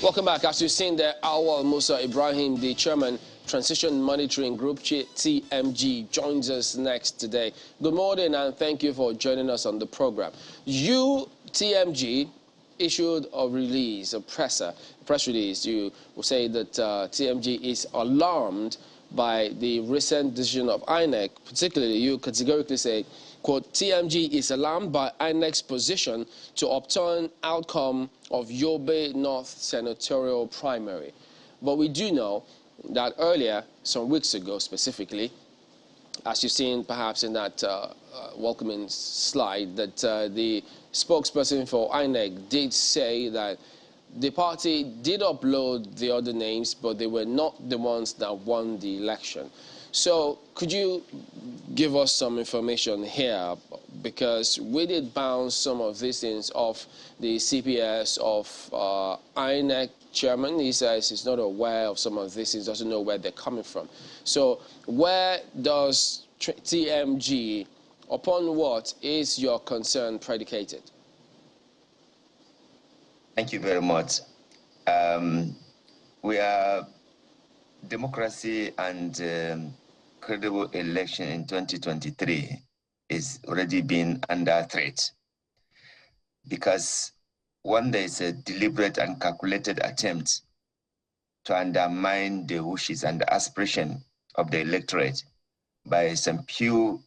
Welcome back. As you've seen there, Awal Musa Ibrahim, the chairman, Transition Monitoring Group, TMG, joins us next today. Good morning and thank you for joining us on the program. You, TMG, issued a release, a press release. You will say that TMG is alarmed by the recent decision of INEC. Particularly, you categorically say, quote, TMG is alarmed by INEC's position to upturn outcome of Yobe North Senatorial primary. But we do know that earlier, some weeks ago specifically, as you've seen perhaps in that welcoming slide, that the spokesperson for INEC did say that the party did upload the other names, but they were not the ones that won the election. So could you give us some information here? Because we did bounce some of these things off the CPS of INEC chairman. He says he's not aware of some of these things, doesn't know where they're coming from. So where does TMG, upon what is your concern predicated? Thank you very much. We are democracy and credible election in 2023 is already been under threat because one, there is a deliberate and calculated attempt to undermine the wishes and the aspiration of the electorate by some few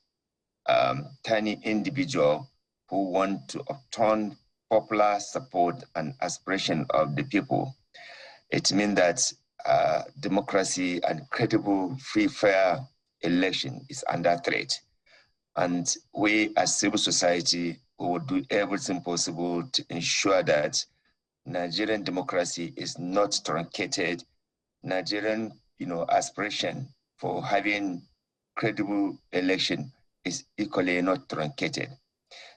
tiny individual who want to obtain popular support and aspiration of the people. It means that democracy and credible, free, fair election is under threat. And we as civil society will do everything possible to ensure that Nigerian democracy is not truncated. Nigerian, aspiration for having credible election is equally not truncated.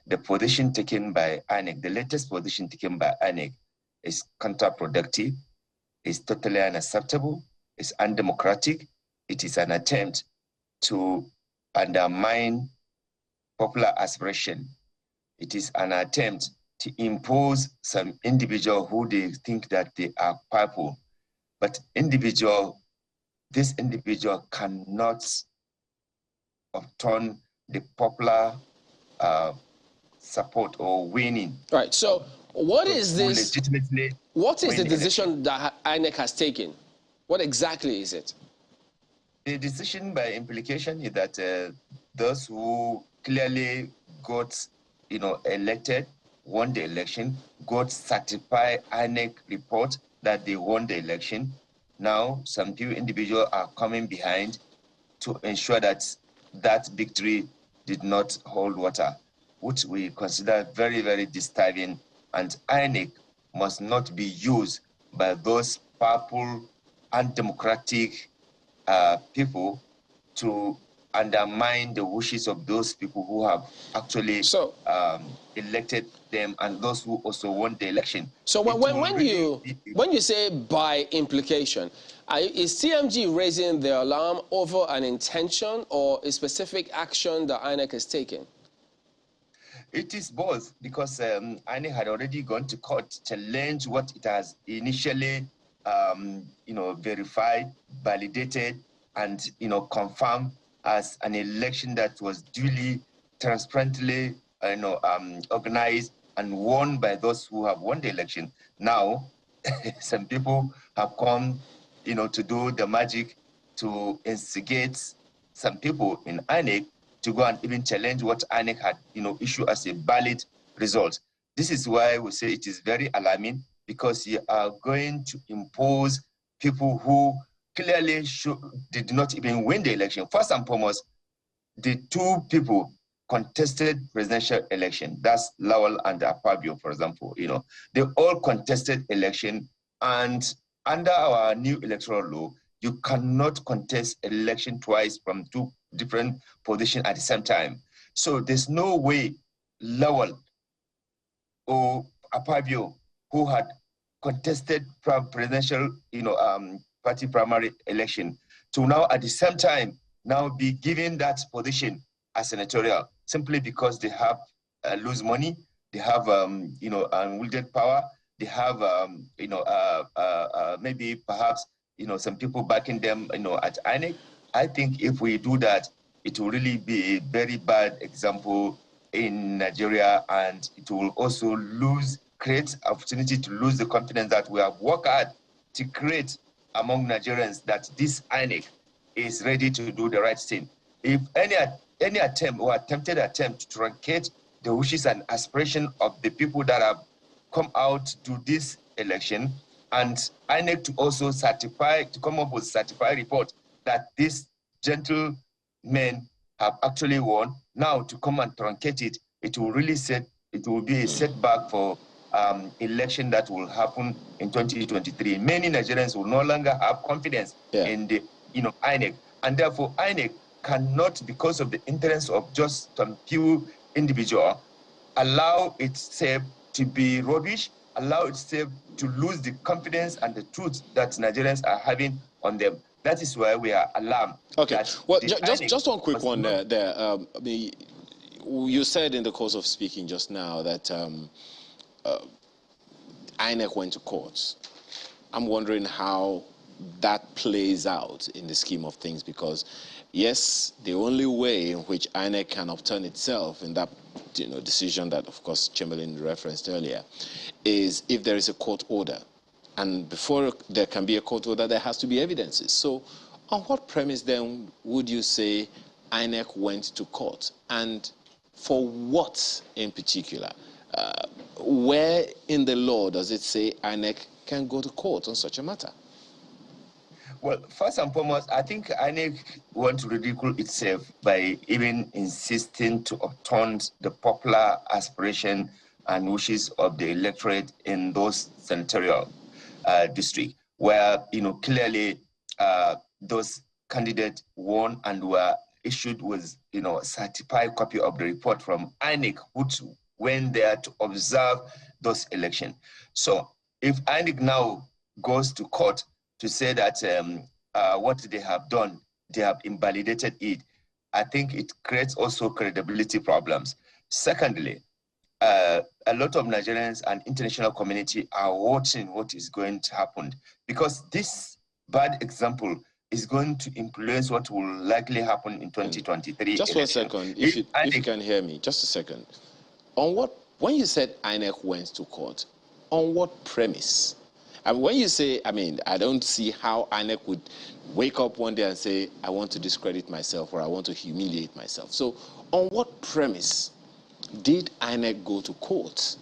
The position taken by INEC, the latest position taken by INEC is counterproductive, is totally unacceptable, is undemocratic. It is an attempt to undermine popular aspiration. It is an attempt to impose some individual who they think that they are powerful. But this individual cannot obtain the popular support or winning. Right. So what is this? What is the decision that INEC has taken? What exactly is it? The decision by implication is that those who clearly got, elected, won the election, got certified INEC report that they won the election. Now, some few individuals are coming behind to ensure that that victory did not hold water, which we consider very, very disturbing. And INEC must not be used by those powerful, undemocratic people to undermine the wishes of those people who have actually elected them and those who also won the election. So when you say by implication, is TMG raising the alarm over an intention or a specific action that INEC is taking? It is both, because INEC had already gone to court to challenge what it has initially, verified, validated, and confirmed as an election that was duly, transparently, organized and won by those who have won the election. Now, some people have come, to do the magic to instigate some people in INEC to go and even challenge what INEC had, issued as a valid result. This is why we say it is very alarming, because you are going to impose people who clearly did not even win the election. First and foremost, the two people contested presidential election. That's Lawal and Akpabio, for example. They all contested election, and under our new electoral law, you cannot contest election twice from two different positions at the same time. So there's no way Lawal or Akpabio, who had contested presidential, party primary election, to now at the same time now be given that position as senatorial, simply because they have loose money, they have unwielded power, they have, maybe perhaps, some people backing them, at INEC. I think if we do that, it will really be a very bad example in Nigeria, and it will also create opportunity to lose the confidence that we have worked hard to create among Nigerians, that this INEC is ready to do the right thing. If any attempt or attempted attempt to truncate the wishes and aspiration of the people that have come out to this election, and INEC to also come up with certified report that these gentlemen have actually won, now to come and truncate it, it will be a setback for election that will happen in 2023. Many Nigerians will no longer have confidence in the INEC, and therefore INEC cannot, because of the interest of just some few individuals, allow itself to be rubbish, allow itself to lose the confidence and the truth that Nigerians are having on them. That is why we are alarmed. Okay, well, just one quick one there. I mean, you said in the course of speaking just now that INEC went to court. I'm wondering how that plays out in the scheme of things, because yes, the only way in which INEC can upturn itself in that decision that, of course, Chamberlain referenced earlier, is if there is a court order. And before there can be a court order, there has to be evidences. So on what premise then would you say INEC went to court? And for what in particular? Where in the law does it say INEC can go to court on such a matter? Well, first and foremost, I think INEC wants to ridicule itself by even insisting to upturn the popular aspiration and wishes of the electorate in those senatorial districts, where clearly those candidates won and were issued with certified copy of the report from INEC, which went there to observe those elections. So if INEC now goes to court to say that what they have done, they have invalidated it, I think it creates also credibility problems. Secondly, a lot of Nigerians and international community are watching what is going to happen, because this bad example is going to influence what will likely happen in 2023. Just election. 1 second, if you can hear me, just a second. When you said INEC went to court, on what premise? And when you say, I don't see how INEC would wake up one day and say, I want to discredit myself or I want to humiliate myself. So on what premise did INEC go to court?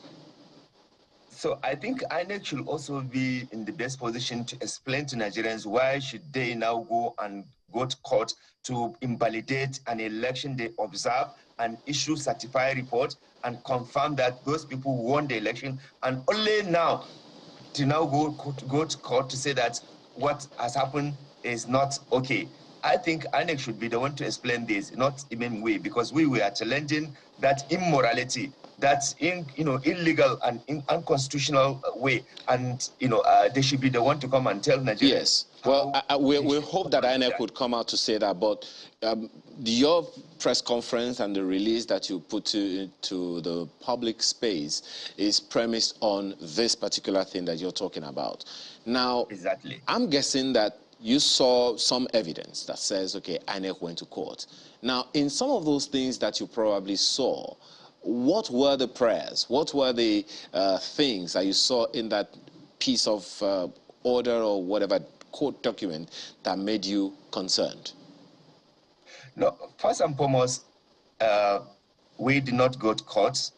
So I think INEC should also be in the best position to explain to Nigerians why should they now go to court to invalidate an election they observe and issue certified report and confirm that those people won the election, and only now to go to court to say that what has happened is not okay. I think INEC should be the one to explain this, not even we, because we are challenging that immorality, that illegal and unconstitutional way, and they should be the one to come and tell Nigerians. Yes, well, we hope that INEC would come out to say that, but your press conference and the release that you put to the public space is premised on this particular thing that you're talking about. Now, exactly. I'm guessing that you saw some evidence that says, okay, INEC went to court. Now, in some of those things that you probably saw, what were the prayers? What were the things that you saw in that piece of order or whatever court document that made you concerned? No, first and foremost, we did not go to court.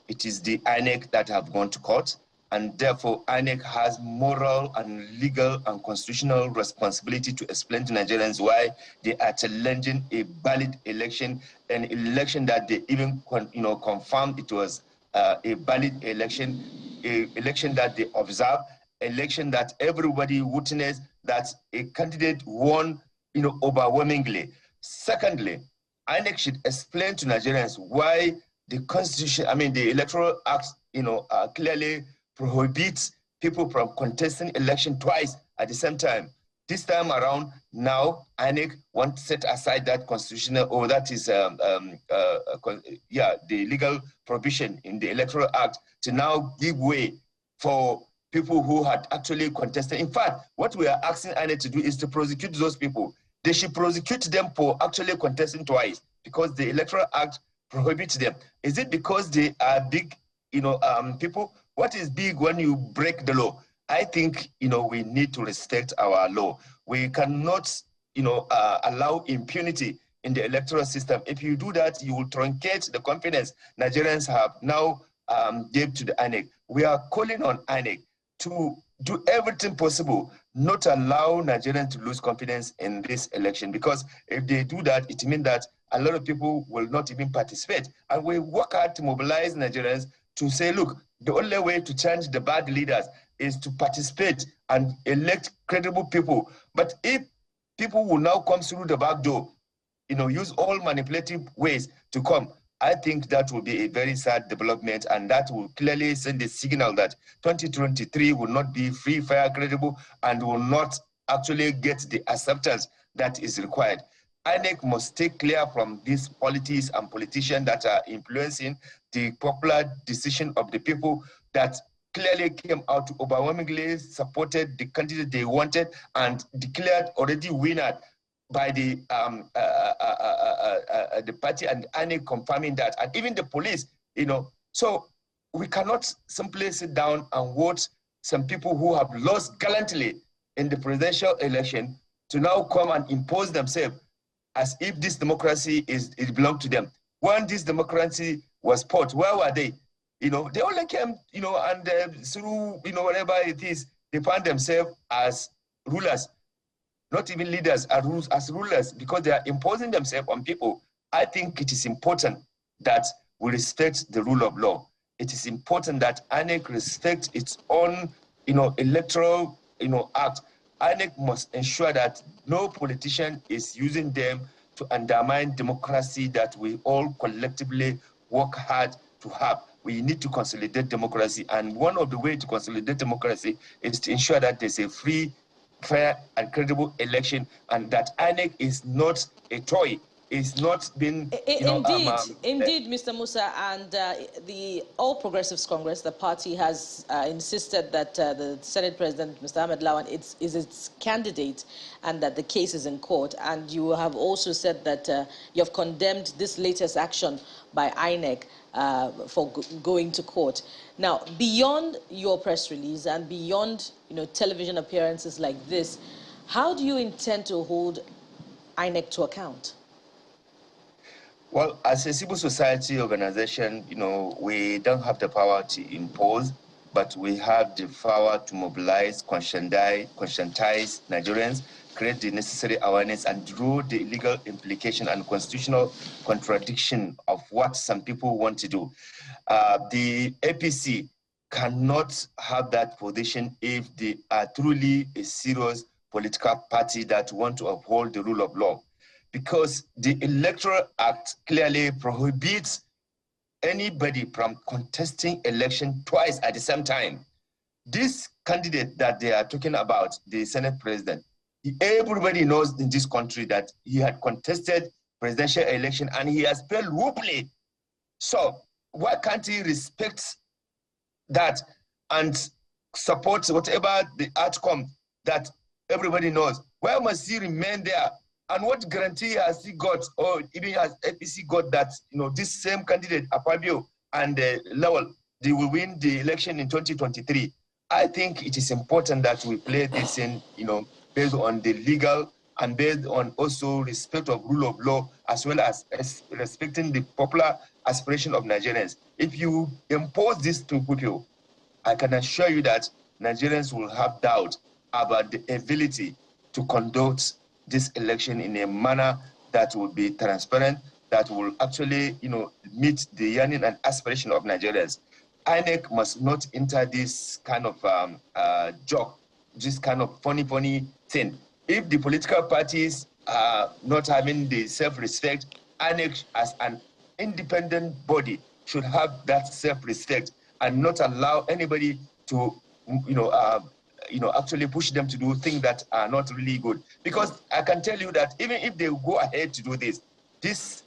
It is the INEC that have gone to court, and therefore INEC has moral and legal and constitutional responsibility to explain to Nigerians why they are challenging a valid election, an election that they even confirmed it was a valid election, an election that they observed, election that everybody witnessed that a candidate won overwhelmingly. Secondly, INEC should explain to Nigerians why the Constitution, the Electoral Act, clearly prohibits people from contesting election twice at the same time. This time around, now INEC wants to set aside that constitutional, or that is the legal provision in the Electoral Act to now give way for people who had actually contested. In fact, what we are asking INEC to do is to prosecute those people. They should prosecute them for actually contesting twice because the Electoral Act prohibits them. Is it because they are big, people? What is big when you break the law? I think, we need to respect our law. We cannot, allow impunity in the electoral system. If you do that, you will truncate the confidence Nigerians have now gave to the INEC. We are calling on INEC to do everything possible not allow Nigerians to lose confidence in this election, because if they do that, it means that a lot of people will not even participate. And we work hard to mobilize Nigerians to say, look, the only way to change the bad leaders is to participate and elect credible people. But if people will now come through the back door, use all manipulative ways to come, I think that will be a very sad development, and that will clearly send a signal that 2023 will not be free, fair, credible, and will not actually get the acceptance that is required. INEC must stay clear from these politics and politicians that are influencing the popular decision of the people that clearly came out to overwhelmingly supported the candidate they wanted and declared already winner by the party, and INEC confirming that, and even the police, So we cannot simply sit down and watch some people who have lost gallantly in the presidential election to now come and impose themselves as if this democracy it belonged to them. When this democracy was fought, where were they? They only came, and through, whatever it is, they found themselves as rulers. Not even leaders as rulers, because they are imposing themselves on people. I think it is important that we respect the rule of law. It is important that INEC respect its own, electoral, act. INEC must ensure that no politician is using them to undermine democracy that we all collectively work hard to have. We need to consolidate democracy, and one of the ways to consolidate democracy is to ensure that there's a free, fair and credible election, and that INEC is not a toy. It's not been, Indeed, Mr. Musa, and the All Progressives Congress, the party, has insisted that the Senate President, Mr. Ahmed Lawan, is its candidate, and that the case is in court. And you have also said that you have condemned this latest action by INEC for going to court. Now, beyond your press release and beyond, television appearances like this, how do you intend to hold INEC to account? Well, as a civil society organization, we don't have the power to impose, but we have the power to mobilize, conscientize Nigerians, create the necessary awareness, and draw the legal implication and constitutional contradiction of what some people want to do. The APC cannot have that position if they are truly a serious political party that want to uphold the rule of law, because the Electoral Act clearly prohibits anybody from contesting election twice at the same time. This candidate that they are talking about, the Senate President, everybody knows in this country that he had contested presidential election and he has failed woefully. So why can't he respect that and support whatever the outcome that everybody knows? Why must he remain there? And what guarantee has he got, or even has APC got, that this same candidate, Apabio and Lowell, they will win the election in 2023? I think it is important that we play this in, based on the legal and based on also respect of rule of law, as well as respecting the popular aspiration of Nigerians. If you impose this to people, I can assure you that Nigerians will have doubt about the ability to conduct this election in a manner that will be transparent, that will actually, meet the yearning and aspiration of Nigerians. INEC must not enter this kind of joke, this kind of funny thing. If the political parties are not having the self-respect, INEC as an independent body should have that self-respect and not allow anybody to, actually push them to do things that are not really good. Because I can tell you that even if they go ahead to do this, these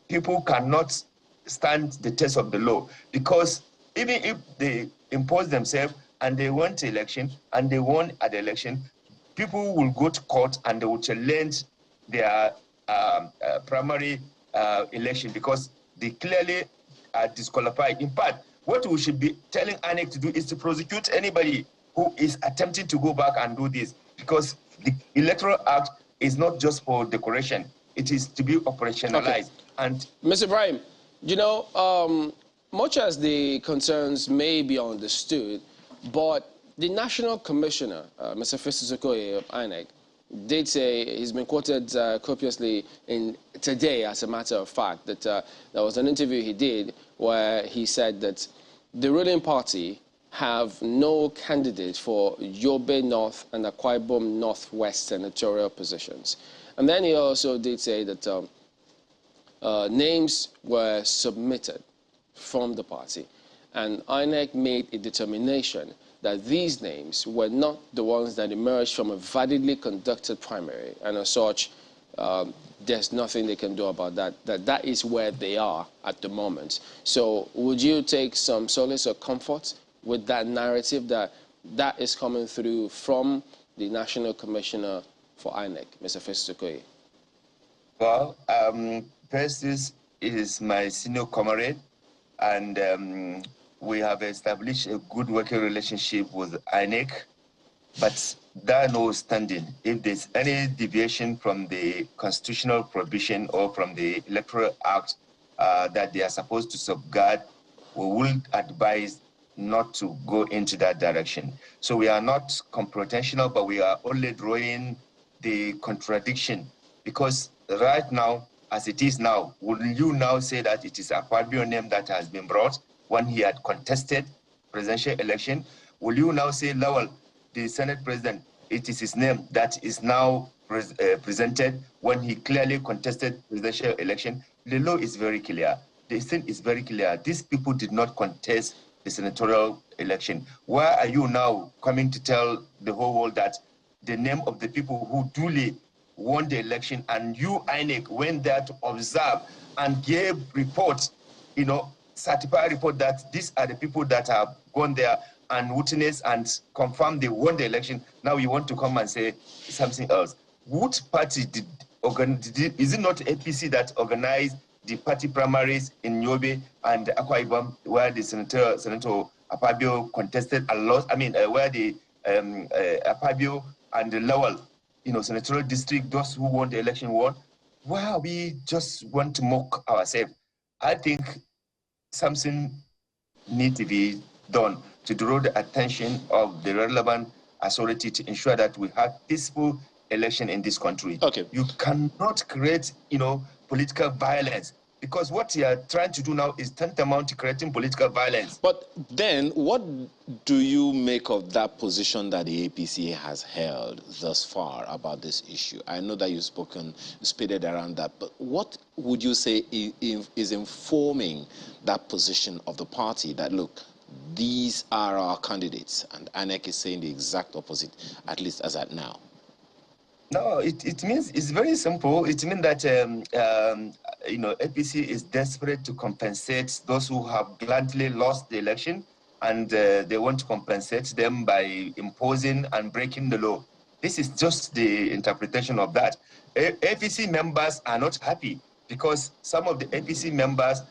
people cannot stand the test of the law. Because even if they impose themselves, and they went to election and they won at the election, people will go to court and they will challenge their primary election because they clearly are disqualified. In fact, what we should be telling INEC to do is to prosecute anybody who is attempting to go back and do this, because the Electoral Act is not just for decoration, it is to be operationalized. Okay. And Mr. Ibrahim, you know, much as the concerns may be understood, but the National Commissioner, Mr. Festus Okoye of INEC, did say, he's been quoted copiously today, as a matter of fact, that there was an interview he did where he said that the ruling party have no candidate for Yobe North and Akwa Ibom Northwest senatorial positions. And then he also did say that names were submitted from the party, and INEC made a determination that these names were not the ones that emerged from a validly conducted primary, and as such, there's nothing they can do about that. That is where they are at the moment. So would you take some solace or comfort with that narrative that is coming through from the National Commissioner for INEC, Mr. Festus Okoye? Well, Festus is my senior comrade, and we have established a good working relationship with INEC, but that notwithstanding, if there's any deviation from the constitutional provision or from the Electoral Act that they are supposed to safeguard, we will advise not to go into that direction. So we are not confrontational, but we are only drawing the contradiction, because right now, as it is now, will you now say that it is a Akwa name that has been brought when he had contested presidential election? Will you now say, Lawal, the Senate president, it is his name that is now presented when he clearly contested presidential election? The law is very clear. The thing is very clear. These people did not contest the senatorial election. Why are you now coming to tell the whole world that the name of the people who duly won the election, and you, INEC, went there to observe and gave reports, you know, certified report that these are the people that have gone there and witnessed and confirmed they won the election? Now you want to come and say something else. What party did is it not APC that organized the party primaries in Yobe and Akwa Ibom, where the Senator Apabio contested and lost? I mean, where the Apabio and the Lawal, you know, senatorial district, those who won the election won? Well, we just want to mock ourselves. I think something needs to be done to draw the attention of the relevant authority to ensure that we have peaceful election in this country. Okay. You cannot create, you know, political violence, because what you are trying to do now is tantamount to creating political violence. But then, what do you make of that position that the APC has held thus far about this issue? I know that you've speeded around that, but what would you say is informing that position of the party that, look, these are our candidates, and INEC is saying the exact opposite, at least as at now? No, it means, it's very simple. It means that, you know, APC is desperate to compensate those who have bluntly lost the election, and they want to compensate them by imposing and breaking the law. This is just the interpretation of that. APC members are not happy because some of the APC members,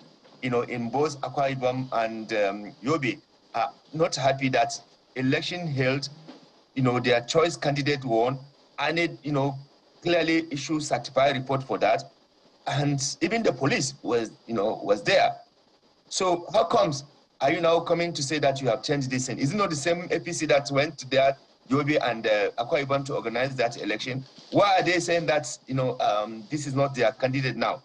you know, in both Akwa Ibom and Yobe are not happy that election held, you know, their choice candidate won, and it, you know, clearly issued certified report for that, and even the police was, you know, was there. So how comes are you now coming to say that you have changed this? And is it not the same APC that went there, Yobe and Akwa Ibom, to organize that election? Why are they saying that, you know, this is not their candidate now?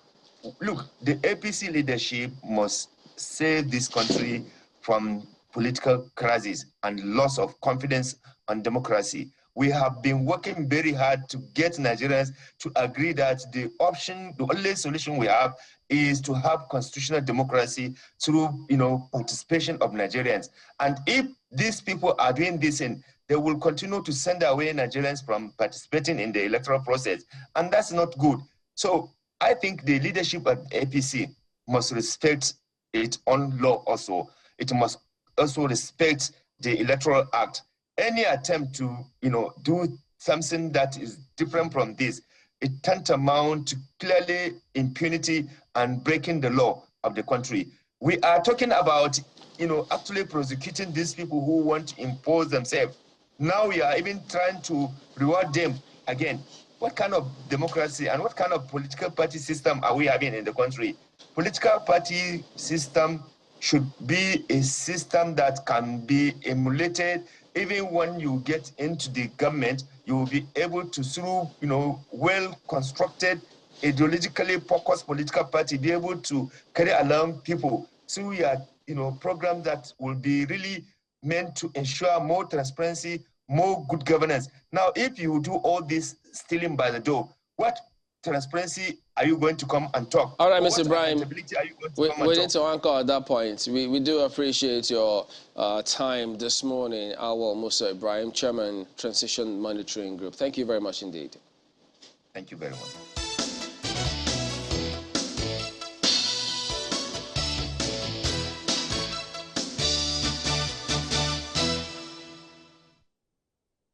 Look, the APC leadership must save this country from political crisis and loss of confidence on democracy. We have been working very hard to get Nigerians to agree that the only solution we have is to have constitutional democracy through, you know, participation of Nigerians. And if these people are doing this, they will continue to send away Nigerians from participating in the electoral process, and that's not good. So I think the leadership of APC must respect its own law also. It must also respect the Electoral Act. Any attempt to, do something that is different from this, it tantamount to clearly impunity and breaking the law of the country. We are talking about, actually prosecuting these people who want to impose themselves. Now we are even trying to reward them again. What kind of democracy and what kind of political party system are we having in the country? Political party system should be a system that can be emulated. Even when you get into the government, you will be able to, through, well-constructed, ideologically focused political party, be able to carry along people through your, program that will be really meant to ensure more transparency, more good governance. Now, if you do all this stealing by the door, what transparency are you going to come and talk? All right, Or Mr. what Ibrahim, accountability are you going to come we and need talk? to anchor at that point. We do appreciate your time this morning, Awal Musa Ibrahim, Chairman, Transition Monitoring Group. Thank you very much indeed. Thank you very much.